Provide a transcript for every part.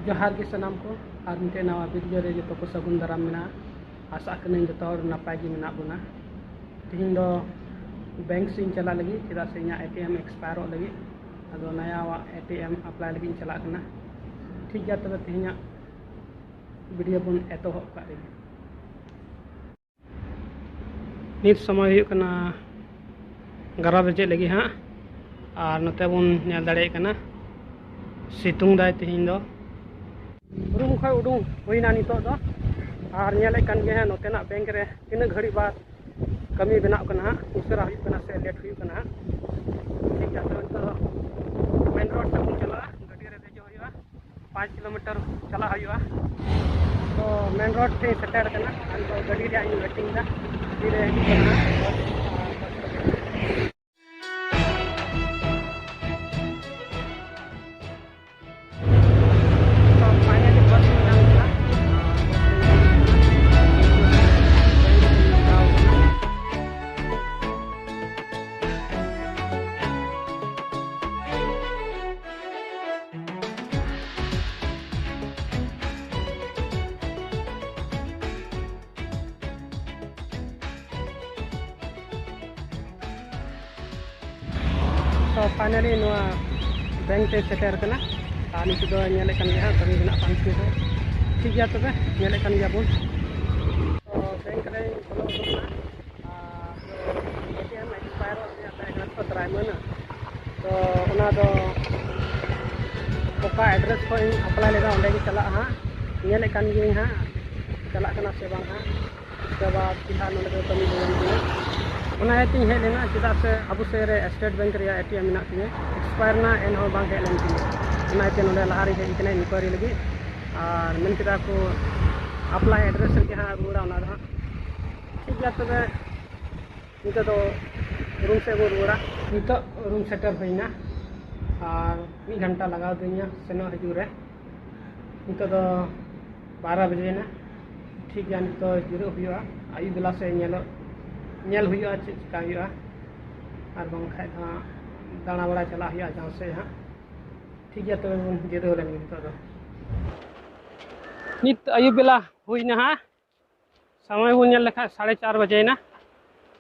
जोहार के सनाम को और मिटे नवा वीडियो रे जो को सगुन दाराम मेना आशा करें जो नपाय गे मेना बना तीन दो बैंक से चला लगी चेदा से एटीएम एक्सपायर लगी अदो नया एटीएम अप्लाई लगी चला करना ठीक गया तब तीन वीडियो बन एतोहब का रही नित समय होना 11 बजे लगी हाँ और नोते बन नेल दाड़े कना सितुंग दाय तीन दो रूम खा उडूंग होइना नितो दो और नेले कन गे नोतेना बैंक रे तीन घड़ी बाद कमी बनाव कना उसरा हुई कना से लेट हुई कना ठीक है तो मेन रोड से बन चला गाड़ी रे देजो हुआ 5 किलोमीटर चला हुआ तो मेन रोड से सेटर कना तो गाड़ी रे आई वेटिंग दा धीरे कना तो फाइनली बैंक से सेटर करना और नित दो नेले कन गया कमी बना पांच तो ठीक गया तबे नेले कन गया बोल तो बैंक रे बोलो एटीएम एक्सपायर हो गया तो तो उना दो ओका एड्रेस को अप्लाई लेगा ओंडे की चला हां नेले कन गे हां चला करना से बांग हां उसके बाद सीधा नोले कमी बन हेती हेज लेना चेदा से अब से स्टेट बैंक रे एटीएम मेना तिने एक्सपायर ना एन हो बांग हेज लेन तिने नोले लहारी हेज कने इंक्वायरी लगी और मन केदा को अप्लाई एड्रेस रे हां रुड़ा ओना दो ठीक गया तबे नितो दो रूम से वो रुड़ा नितो रूम सेटअप होइना और 1 घंटा लगाव दिया सेनो हजू रे नितो दो 12 बजे ना ठीक गया नितो जिरो हुआ आयु बेला से नेल हुआ चिका हुआ और बाखा दाणा बड़ा चला हुआ जहाँ से हाँ ठीक गया तो जिरो लेन तो नित आयु बेला हुईना हाँ समय बन लेखा 4:30 बजे ना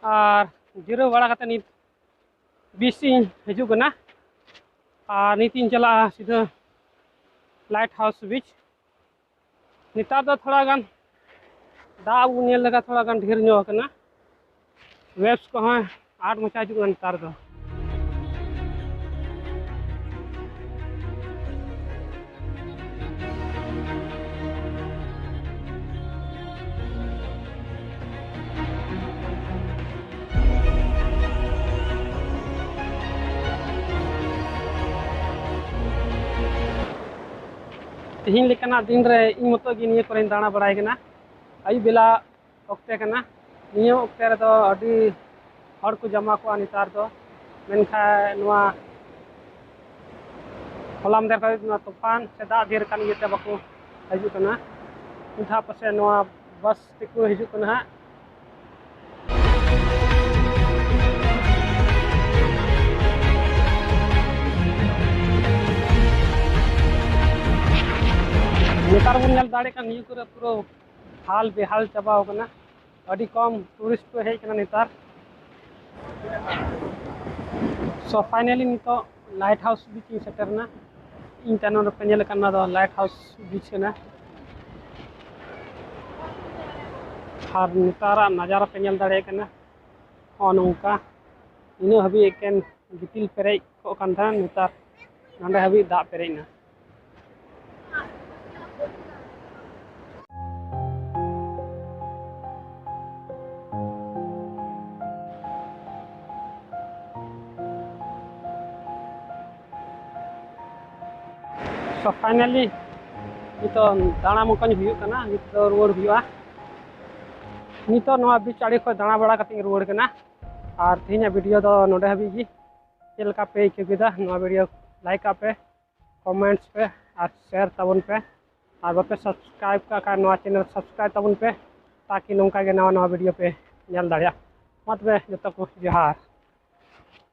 और जिरो बड़ा करते नित 20 हजूना और नित चला सीधा लाइट हाउस बीच नितार दो थोड़ा गान दा बन लेखा थोड़ा गान ढेर ञोकना वेब्स को हाँ 8 मचा हजूँ नतार दो तीन लेकाना दिन रे इन मतो गे निये करे दाणा बड़ाय कना आयु बेला ओक्ते कना निये ओक्ते रे तो अडी हर को जमा को नितार दो मेनखा नवा हलाम देर का तूफान से दा देर कान येते बाको हजू कना उठा पसे नवा बस तिको हजू कना नेतार बन नेल दाड़े का निये करे पूरा हाल बेहाल चाबा होना अड़ी कम टूरिस्ट को हेज कना नेतार सो फाइनली नितो लाइट हाउस बीच सेटरना इन तनो पेनेल करना दो लाइट हाउस बीच कना और नेतारा नजारा पेनेल दाड़े कना नौका इन हबी एकेन गितिल पेरे को कान था नेतार नंदे हबी दा पेरेना तो फाइनली नितो दाणा मकन हुआ नितो रुआड़ हुआ नितो नवा बीच आड़ी को दाणा बड़ा कते रुआड़ कना और तीन वीडियो दो नोडे हबी जी चलका पे इकेदा नवा वीडियो लाइक पे कमेंट्स पे और शेयर तबन पे और बापे सब्सक्राइब का नवा चैनल सब्सक्राइब तबन पे ताकि नौका के नवा नवा वीडियो पे नेल दाड़िया मत बे जतो को जोहार।